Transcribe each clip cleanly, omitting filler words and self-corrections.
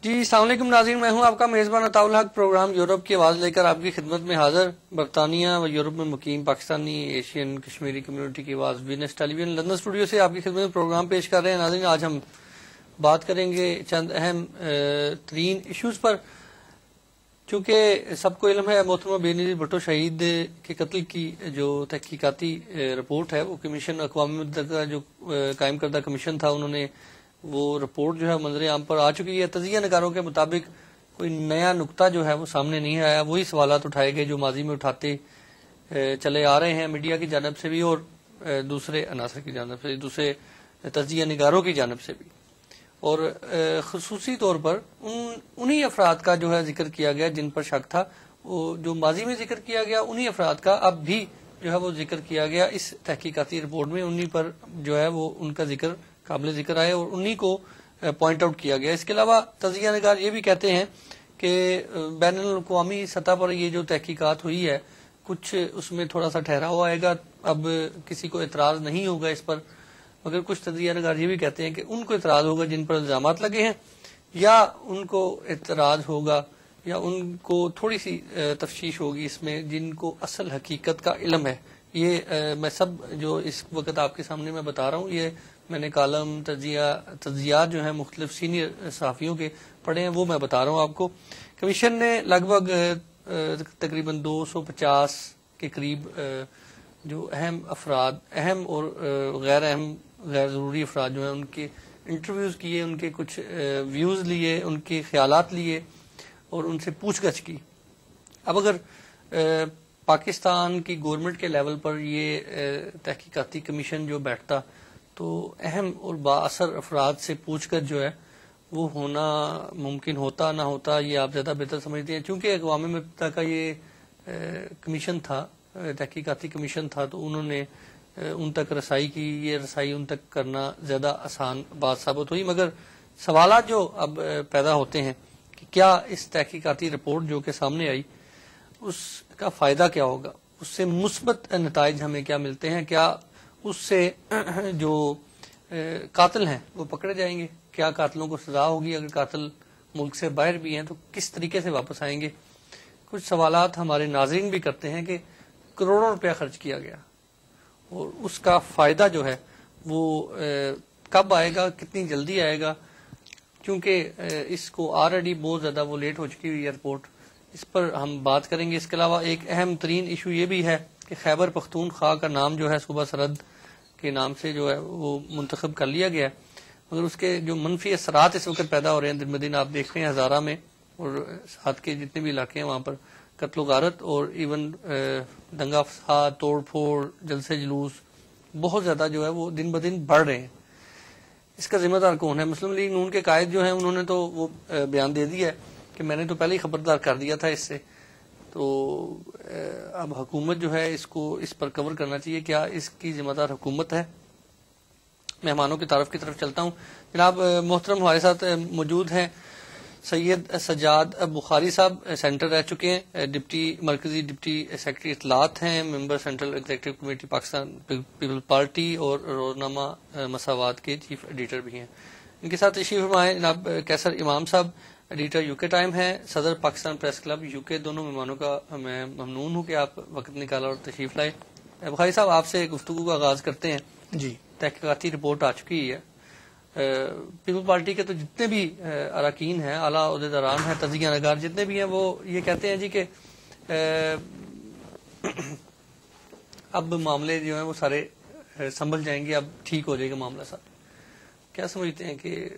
جی السلام علیکم ناظرین، میں ہوں آپ کا میزبان عطاء الحق۔ پروگرام یورپ کی آواز لے کر آپ کی خدمت میں حاضر۔ برطانیہ و یورپ میں مقیم پاکستانی ایشین کشمیری کمیونٹی کی آواز وینس ٹیلی ویژن لندن اسٹوڈیو سے آپ کی خدمت میں پروگرام پیش کر رہے ہیں۔ ناظرین، آج ہم بات کریں گے چند اہم ترین ایشوز پر۔ چونکہ سب کو علم ہے محترمہ بے نظیر بھٹو شہید کے قتل کی جو تحقیقاتی رپورٹ ہے وہ کمیشن اقوام متحدہ کا جو قائم کردہ کمیشن تھا، انہوں نے وہ رپورٹ جو ہے منظر عام پر آ چکی ہے۔ تجزیہ نگاروں کے مطابق کوئی نیا نقطہ جو ہے وہ سامنے نہیں آیا، وہی سوالات اٹھائے گئے جو ماضی میں اٹھاتے چلے آ رہے ہیں میڈیا کی جانب سے بھی اور دوسرے عناصر کی جانب سے، دوسرے تجزیہ نگاروں کی جانب سے بھی، اور خصوصی طور پر انہی افراد کا جو ہے ذکر کیا گیا جن پر شک تھا، وہ جو ماضی میں ذکر کیا گیا انہی افراد کا اب بھی جو ہے وہ ذکر کیا گیا اس تحقیقاتی رپورٹ میں، انہی پر جو ہے وہ ان کا ذکر قابل ذکر آئے اور انہی کو پوائنٹ آؤٹ کیا گیا۔ اس کے علاوہ تجزیہ نگار یہ بھی کہتے ہیں کہ بین الاقوامی سطح پر یہ جو تحقیقات ہوئی ہے کچھ اس میں تھوڑا سا ٹھہراؤ آئے گا، اب کسی کو اعتراض نہیں ہوگا اس پر، مگر کچھ تجزیہ نگار یہ بھی کہتے ہیں کہ ان کو اعتراض ہوگا جن پر الزامات لگے ہیں، یا ان کو اعتراض ہوگا یا ان کو تھوڑی سی تفشیش ہوگی اس میں جن کو اصل حقیقت کا علم ہے۔ یہ میں سب جو اس وقت آپ کے سامنے میں بتا رہا ہوں، یہ میں نے کالم تجزیات جو ہیں مختلف سینئر صحافیوں کے پڑھے ہیں، وہ میں بتا رہا ہوں آپ کو۔ کمیشن نے لگ بھگ تقریباً 250 کے قریب جو اہم افراد، اہم اور غیر اہم غیر ضروری افراد جو ہیں ان کے انٹرویوز کیے، ان کے کچھ ویوز لیے، ان کے خیالات لیے اور ان سے پوچھ گچھ کی۔ اب اگر پاکستان کی گورنمنٹ کے لیول پر یہ تحقیقاتی کمیشن جو بیٹھتا تو اہم اور با اثر افراد سے پوچھ کر جو ہے وہ ہونا ممکن ہوتا نہ ہوتا، یہ آپ زیادہ بہتر سمجھتے ہیں۔ چونکہ اقوام متحدہ کا یہ کمیشن تھا، تحقیقاتی کمیشن تھا، تو انہوں نے ان تک رسائی کی، یہ رسائی ان تک کرنا زیادہ آسان بات ثابت ہوئی۔ مگر سوالات جو اب پیدا ہوتے ہیں کہ کیا اس تحقیقاتی رپورٹ جو کہ سامنے آئی اس کا فائدہ کیا ہوگا، اس سے مثبت نتائج ہمیں کیا ملتے ہیں، کیا اس سے جو قاتل ہیں وہ پکڑے جائیں گے، کیا قاتلوں کو سزا ہوگی، اگر قاتل ملک سے باہر بھی ہیں تو کس طریقے سے واپس آئیں گے۔ کچھ سوالات ہمارے ناظرین بھی کرتے ہیں کہ کروڑوں روپیہ خرچ کیا گیا اور اس کا فائدہ جو ہے وہ کب آئے گا، کتنی جلدی آئے گا، کیونکہ اس کو آلریڈی بہت زیادہ وہ لیٹ ہو چکی ہوئی ہے رپورٹ، اس پر ہم بات کریں گے۔ اس کے علاوہ ایک اہم ترین ایشو یہ بھی ہے کہ خیبر پختونخوا کا نام جو ہے صوبہ سرحد کے نام سے جو ہے وہ منتخب کر لیا گیا ہے، مگر اس کے جو منفی اثرات اس وقت پیدا ہو رہے ہیں دن بدن آپ دیکھ رہے ہیں، ہزارہ میں اور ساتھ کے جتنے بھی علاقے ہیں وہاں پر قتل و غارت اور ایون دنگا فساد، توڑ پھوڑ، جلسے جلوس بہت زیادہ جو ہے وہ دن بدن بڑھ رہے ہیں۔ اس کا ذمہ دار کون ہے؟ مسلم لیگ نون کے قائد جو ہیں انہوں نے تو وہ بیان دے دیا ہے کہ میں نے تو پہلے ہی خبردار کر دیا تھا اس سے، تو اب حکومت جو ہے اس کو اس پر کور کرنا چاہیے۔ کیا اس کی ذمہ دار حکومت ہے؟ مہمانوں کی تعارف کی طرف چلتا ہوں۔ جناب محترم ہمارے ساتھ موجود ہیں سید سجاد بخاری صاحب، سینٹر رہ چکے ہیں، مرکزی ڈپٹی سیکرٹری اطلاعات ہیں، member central executive committee Pakistan people party اور روزنامہ مساوات کے چیف ایڈیٹر بھی ہیں۔ ان کے ساتھ تشریف فرمائیں جناب کیسر امام صاحب، ایڈیٹر یو کے ٹائم ہے، صدر پاکستان پریس کلب یو کے۔ دونوں مہمانوں کا میں ممنون ہوں کہ آپ وقت نکالا اور تشریف لائے۔ بخاری صاحب، آپ سے گفتگو کا آغاز کرتے ہیں۔ جی، تحقیقاتی رپورٹ آ چکی ہے، پیپل پارٹی کے تو جتنے بھی اراکین ہیں، اعلیٰ عہدیداران ہیں، تجزیہ نگار جتنے بھی ہیں، وہ یہ کہتے ہیں جی کہ اب معاملے جو ہیں وہ سارے سنبھل جائیں گے، اب ٹھیک ہو جائے گا معاملہ سارا۔ کیا سمجھتے ہیں کہ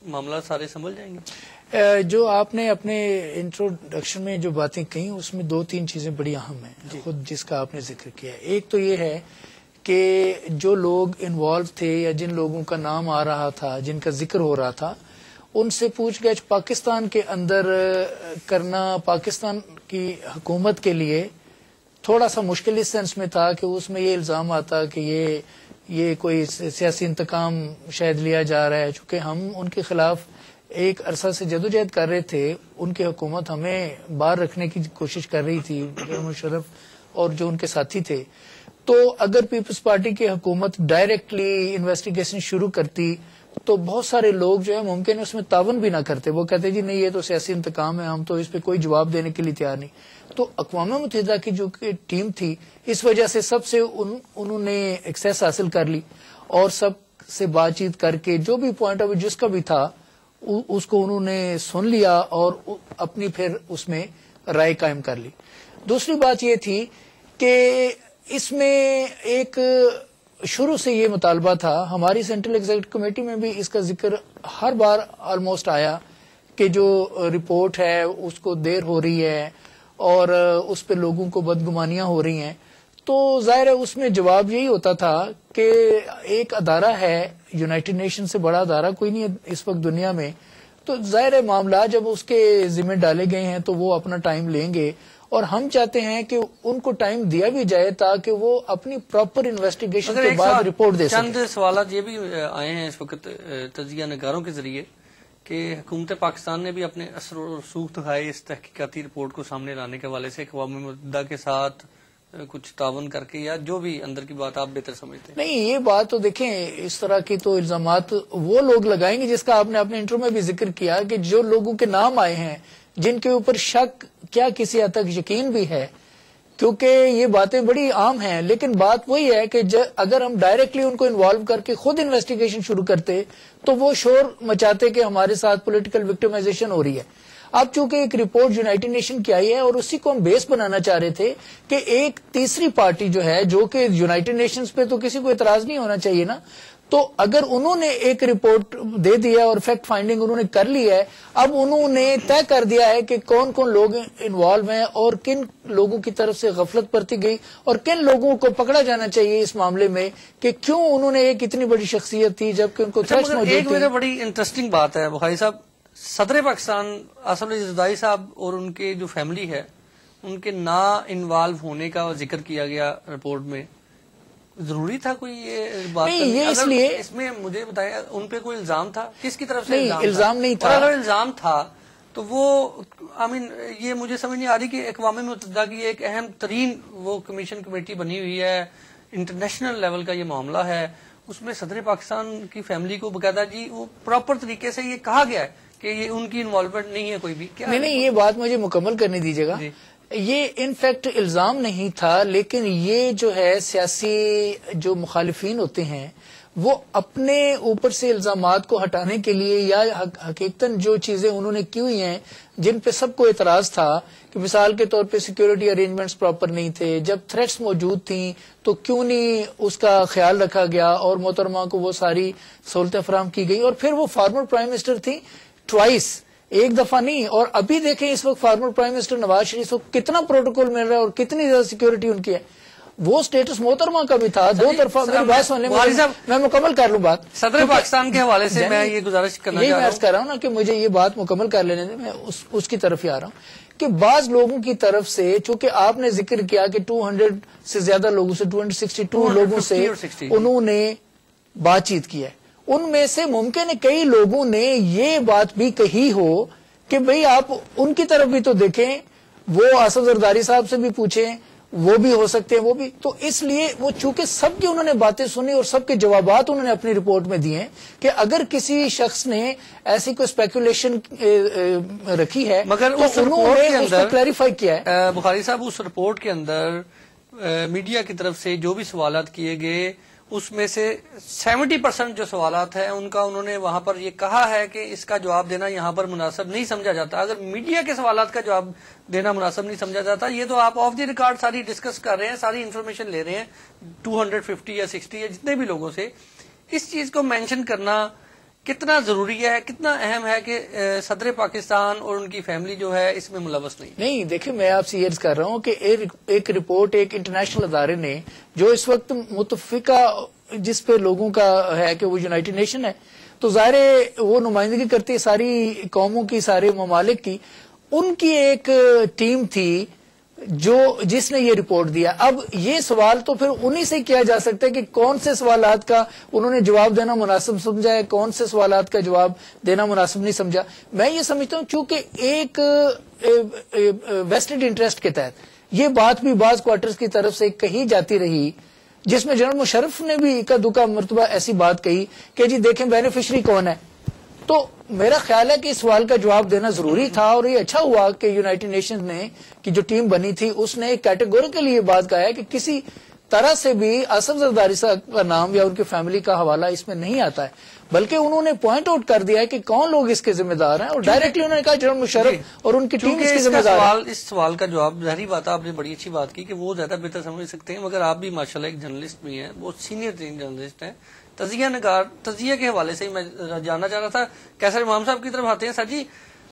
معاملہ سارے سنبھل جائیں گے؟ جو آپ نے اپنے انٹروڈکشن میں جو باتیں کہیں اس میں 2-3 چیزیں بڑی اہم ہیں، خود جس کا آپ نے ذکر کیا۔ ایک تو یہ ہے کہ جو لوگ انوالو تھے یا جن لوگوں کا نام آ رہا تھا، جن کا ذکر ہو رہا تھا، ان سے پوچھ گچھ پاکستان کے اندر کرنا پاکستان کی حکومت کے لیے تھوڑا سا مشکل اس سینس میں تھا کہ اس میں یہ الزام آتا کہ یہ کوئی سیاسی انتقام شاید لیا جا رہا ہے، چونکہ ہم ان کے خلاف ایک عرصہ سے جدوجہد کر رہے تھے، ان کی حکومت ہمیں باہر رکھنے کی کوشش کر رہی تھی، مشرف اور جو ان کے ساتھی تھے۔ تو اگر پیپلز پارٹی کی حکومت ڈائریکٹلی انویسٹیگیشن شروع کرتی تو بہت سارے لوگ جو ہے ممکن ہے اس میں تعاون بھی نہ کرتے، وہ کہتے جی نہیں یہ تو سیاسی انتقام ہے، ہم تو اس پہ کوئی جواب دینے کے لیے تیار نہیں۔ تو اقوام متحدہ کی جو کہ ٹیم تھی، اس وجہ سے سب سے انہوں نے ایکسیس حاصل کر لی اور سب سے بات چیت کر کے جو بھی پوائنٹ آف ویو جس کا بھی تھا اس کو انہوں نے سن لیا اور اپنی پھر اس میں رائے قائم کر لی۔ دوسری بات یہ تھی کہ اس میں ایک شروع سے یہ مطالبہ تھا، ہماری سینٹرل ایگزیکٹو کمیٹی میں بھی اس کا ذکر ہر بار آلموسٹ آیا کہ جو رپورٹ ہے اس کو دیر ہو رہی ہے اور اس پہ لوگوں کو بدگمانیاں ہو رہی ہیں، تو ظاہر ہے اس میں جواب یہی ہوتا تھا کہ ایک ادارہ ہے، یونائٹڈ نیشن سے بڑا ادارہ کوئی نہیں ہے اس وقت دنیا میں، تو ظاہر ہے معاملات جب اس کے ذمہ ڈالے گئے ہیں تو وہ اپنا ٹائم لیں گے، اور ہم چاہتے ہیں کہ ان کو ٹائم دیا بھی جائے تاکہ وہ اپنی پراپر انویسٹیگیشن کے بعد رپورٹ دے سکیں۔ چند سوالات یہ بھی آئے ہیں اس وقت تجزیہ نگاروں کے ذریعے کہ حکومت پاکستان نے بھی اپنے اثر و رسوخ دکھائے اس تحقیقاتی رپورٹ کو سامنے لانے کے حوالے سے، اقوام متحدہ کے ساتھ کچھ تعاون کر کے، یا جو بھی اندر کی بات آپ بہتر سمجھتے ہیں؟ نہیں، یہ بات تو دیکھیں، اس طرح کی تو الزامات وہ لوگ لگائیں گے جس کا آپ نے اپنے انٹرو میں بھی ذکر کیا کہ جو لوگوں کے نام آئے ہیں جن کے اوپر شک کیا کسی حد تک یقین بھی ہے، کیونکہ یہ باتیں بڑی عام ہیں، لیکن بات وہی ہے کہ اگر ہم ڈائریکٹلی ان کو انوالو کر کے خود انویسٹیگیشن شروع کرتے تو وہ شور مچاتے کہ ہمارے ساتھ پولیٹیکل وکٹمائزیشن ہو رہی ہے۔ اب چونکہ ایک رپورٹ یونائٹڈ نیشن کی آئی ہے اور اسی کو ہم بیس بنانا چاہ رہے تھے کہ ایک تیسری پارٹی جو ہے، جو کہ یونائٹڈ نیشنز پہ تو کسی کو اعتراض نہیں ہونا چاہیے نا، تو اگر انہوں نے ایک رپورٹ دے دیا اور فیکٹ فائنڈنگ انہوں نے کر لی ہے، اب انہوں نے طے کر دیا ہے کہ کون کون لوگ انوالو ہیں اور کن لوگوں کی طرف سے غفلت برتی گئی اور کن لوگوں کو پکڑا جانا چاہیے اس معاملے میں، کہ کیوں انہوں نے ایک اتنی بڑی شخصیت تھی جبکہ ان کو تھریٹس موجود تھے۔ ایک میرے بڑی انٹرسٹنگ بات ہے بخاری صاحب، صدر پاکستان آصف علی زرداری صاحب اور ان کے جو فیملی ہے ان کے نہ انوالو ہونے کا ذکر کیا گیا رپورٹ میں، ضروری تھا کوئی یہ بات؟ نہیں، یہ اس لیے اس میں مجھے بتایا ان پہ کوئی الزام تھا، کس کی طرف سے؟ نہیں، الزام نہیں تھا۔ اور اگر الزام تھا تو وہ یہ مجھے سمجھ نہیں آ رہی کہ اقوام متحدہ کی ایک اہم ترین وہ کمیشن کمیٹی بنی ہوئی ہے، انٹرنیشنل لیول کا یہ معاملہ ہے، اس میں صدر پاکستان کی فیملی کو باقاعدہ جی وہ پراپر طریقے سے یہ کہا گیا ہے کہ یہ ان کی انوالومنٹ نہیں ہے کوئی بھی؟ کیا نہیں، یہ بات مجھے مکمل کرنے دیجیے گا۔ یہ انفیکٹ الزام نہیں تھا، لیکن یہ جو ہے سیاسی جو مخالفین ہوتے ہیں وہ اپنے اوپر سے الزامات کو ہٹانے کے لیے یا حقیقتاً جو چیزیں انہوں نے کی ہوئی ہیں جن پہ سب کو اعتراض تھا کہ مثال کے طور پہ سیکیورٹی ارینجمنٹس پراپر نہیں تھے، جب تھریٹس موجود تھیں تو کیوں نہیں اس کا خیال رکھا گیا اور محترمہ کو وہ ساری سہولتیں فراہم کی گئی، اور پھر وہ فارمر پرائم منسٹر تھی ٹوائس، ایک دفعہ نہیں۔ اور ابھی دیکھیں اس وقت former prime minister Nawaz Sharif کو کتنا پروٹوکول مل رہا ہے اور کتنی زیادہ سیکیورٹی ان کی ہے، وہ سٹیٹس محترمہ کا بھی تھا، دو طرفہ۔ میری بات سن لیں، میں مکمل کر لوں بات۔ صدر پاکستان کے حوالے سے میں یہ گزارش کرنا چاہ رہا ہوں نا کہ مجھے یہ بات مکمل کر لینے دیں، میں اس کی طرف ہی آ رہا ہوں کہ بعض لوگوں کی طرف سے، چونکہ آپ نے ذکر کیا کہ 200 سے زیادہ لوگوں سے، 262 لوگوں سے انہوں نے بات چیت کی ہے، ان میں سے ممکن ہے کئی لوگوں نے یہ بات بھی کہی ہو کہ بھئی آپ ان کی طرف بھی تو دیکھیں، وہ آصف زرداری صاحب سے بھی پوچھیں، وہ بھی ہو سکتے ہیں، وہ بھی تو اس لیے وہ چونکہ سب کی انہوں نے باتیں سنی اور سب کے جوابات انہوں نے اپنی رپورٹ میں دیے ہیں کہ اگر کسی شخص نے ایسی کوئی اسپیکولیشن رکھی ہے مگر تو انہوں نے اس کو کلیریفائی کیا ہے۔ بخاری صاحب اس رپورٹ کے اندر میڈیا کی طرف سے جو بھی سوالات کیے گئے اس میں سے 70% جو سوالات ہیں ان کا انہوں نے وہاں پر یہ کہا ہے کہ اس کا جواب دینا یہاں پر مناسب نہیں سمجھا جاتا۔ اگر میڈیا کے سوالات کا جواب دینا مناسب نہیں سمجھا جاتا، یہ تو آپ آف دی ریکارڈ ساری ڈسکس کر رہے ہیں، ساری انفارمیشن لے رہے ہیں 250 یا 60 یا جتنے بھی لوگوں سے، اس چیز کو مینشن کرنا کتنا ضروری ہے، کتنا اہم ہے کہ صدر پاکستان اور ان کی فیملی جو ہے اس میں ملوث نہیں؟ دیکھیں میں آپ سے یہ عرض کر رہا ہوں کہ ایک رپورٹ ایک انٹرنیشنل ادارے نے جو اس وقت متفقہ جس پہ لوگوں کا ہے کہ وہ یونائٹڈ نیشن ہے، تو ظاہر وہ نمائندگی کرتی ہے ساری قوموں کی، سارے ممالک کی، ان کی ایک ٹیم تھی جس نے یہ رپورٹ دیا۔ اب یہ سوال تو پھر انہی سے کیا جا سکتا ہے کہ کون سے سوالات کا انہوں نے جواب دینا مناسب سمجھا ہے، کون سے سوالات کا جواب دینا مناسب نہیں سمجھا۔ میں یہ سمجھتا ہوں چونکہ ایک ویسٹڈ انٹرسٹ کے تحت یہ بات بھی بعض کوارٹرز کی طرف سے کہی جاتی رہی جس میں جنرل مشرف نے بھی اکا دکا مرتبہ ایسی بات کہی کہ جی دیکھیں بینیفیشری کون ہے. تو میرا خیال ہے کہ اس سوال کا جواب دینا ضروری تھا, اور یہ اچھا ہوا کہ یونائٹڈ نیشنز نے کی جو ٹیم بنی تھی اس نے ایک کیٹیگوریکلی یہ بات کہا ہے کہ کسی طرح سے بھی آصف زرداری صاحب کا نام یا ان کی فیملی کا حوالہ اس میں نہیں آتا ہے, بلکہ انہوں نے پوائنٹ آؤٹ کر دیا ہے کہ کون لوگ اس کے ذمہ دار ہیں, اور ڈائریکٹلی انہوں نے کہا جنرل مشرف اور ان کی ٹیم اس کی ذمہ دار ہے. اس سوال کا جواب ظاہری بات ہے, آپ نے بڑی اچھی بات کی کہ وہ زیادہ بہتر سمجھ سکتے ہیں, مگر آپ بھی ماشاءاللہ ایک جرنلسٹ بھی ہیں, بہت سینئر ترین جرنلسٹ ہیں, تجزیہ نگار. تجزیہ کے حوالے سے ہی میں جاننا چاہ رہا تھا. کیسر امام صاحب کی طرف آتے ہیں. سر جی